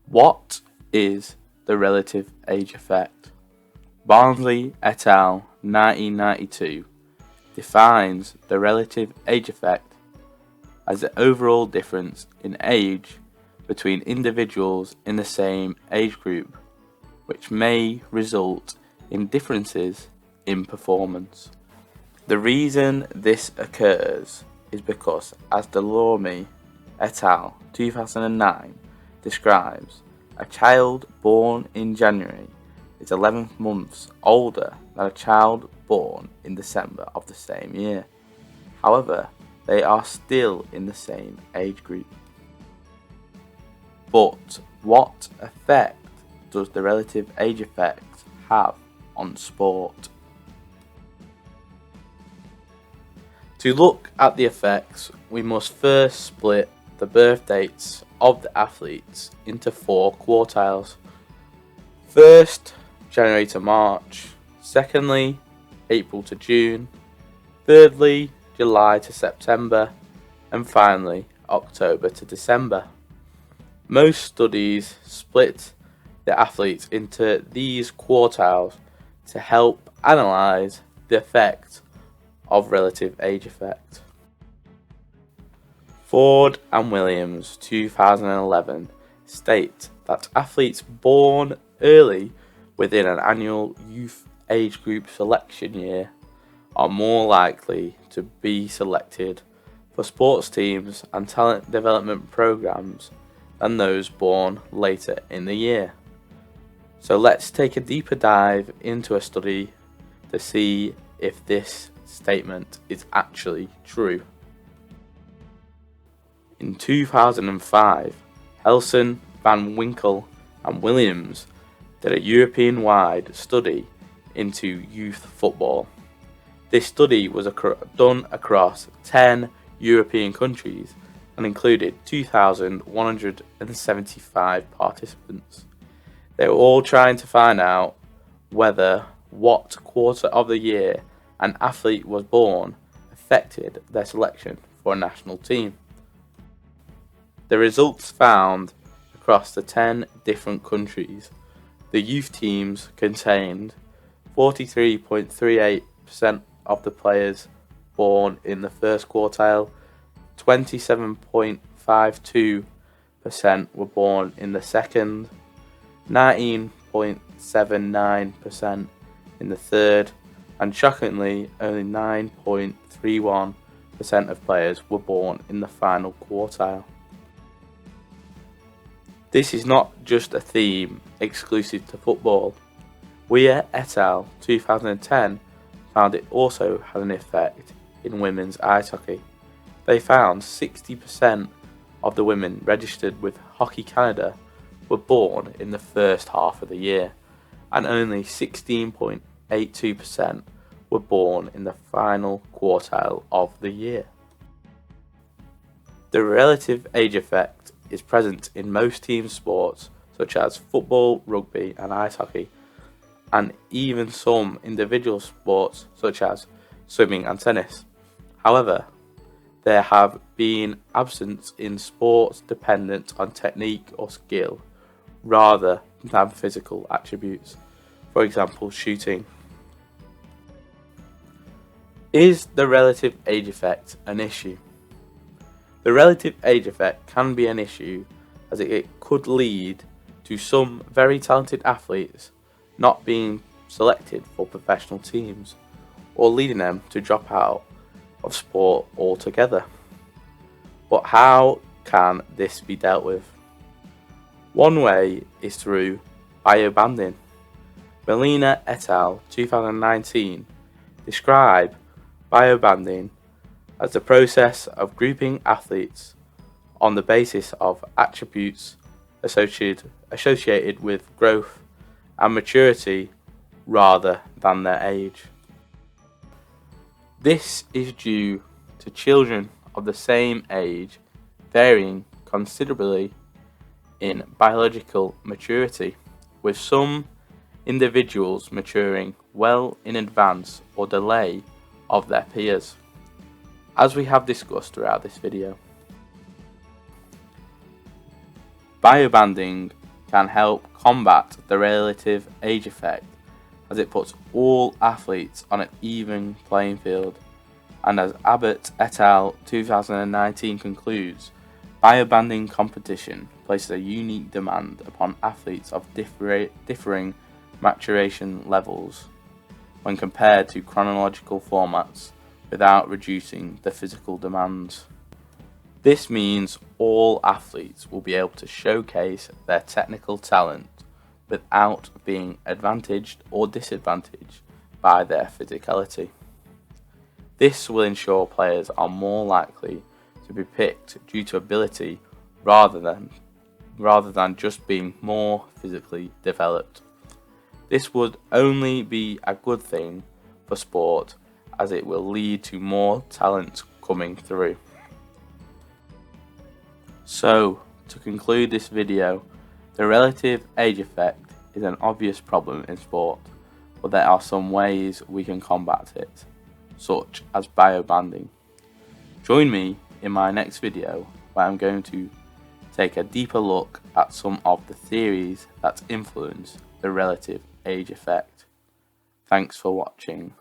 What is the relative age effect? Barnsley et al. 1992 defines the relative age effect as the overall difference in age between individuals in the same age group, which may result in differences in performance. The reason this occurs is because, as Legault et al. 2009 describes, a child born in January is 11 months older than a child born in December of the same year. However, they are still in the same age group. But what effect does the relative age effect have on sport? To look at the effects, we must first split the birth dates of the athletes into 4 quartiles. First, January to March. Secondly, April to June. Thirdly, July to September. And finally, October to December. Most studies split the athletes into these quartiles to help analyse the effect of relative age effect. Ford and Williams 2011 state that athletes born early within an annual youth age group selection year are more likely to be selected for sports teams and talent development programs than those born later in the year. So let's take a deeper dive into a study to see if this statement is actually true. In 2005, Helsen, Van Winkle and Williams did a European-wide study into youth football. This study was done across 10 European countries and included 2,175 participants. They were all trying to find out whether what quarter of the year an athlete was born affected their selection for a national team. The results found across the 10 different countries, the youth teams contained 43.38% of the players born in the first quartile, 27.52% were born in the second, 19.79% in the third, and shockingly only 9.31% of players were born in the final quartile. This is not just a theme exclusive to football. Weir et al. 2010 found it also had an effect in women's ice hockey. They found 60% of the women registered with Hockey Canada were born in the first half of the year, and only 16.82% were born in the final quartile of the year. The relative age effect is present in most team sports such as football, rugby and ice hockey, and even some individual sports such as swimming and tennis. However, there have been absence in sports dependent on technique or skill rather than physical attributes, for example shooting. Is the relative age effect an issue? The relative age effect can be an issue as it could lead to some very talented athletes not being selected for professional teams, or leading them to drop out of sport altogether. But how can this be dealt with? One way is through biobanding. Malina et al. 2019 describe biobanding as the process of grouping athletes on the basis of attributes associated with growth and maturity rather than their age. This is due to children of the same age varying considerably in biological maturity, with some individuals maturing well in advance or delay of their peers, as we have discussed throughout this video. Biobanding can help combat the relative age effect, as it puts all athletes on an even playing field, and as Abbott et al. 2019 concludes, biobanding competition places a unique demand upon athletes of differing maturation levels when compared to chronological formats without reducing the physical demands. This means all athletes will be able to showcase their technical talent without being advantaged or disadvantaged by their physicality. This will ensure players are more likely to be picked due to ability rather than just being more physically developed. This would only be a good thing for sport, as it will lead to more talent coming through. So, to conclude this video, the relative age effect is an obvious problem in sport, but there are some ways we can combat it, such as biobanding. Join me in my next video, where I'm going to take a deeper look at some of the theories that influence the relative age effect. Thanks for watching.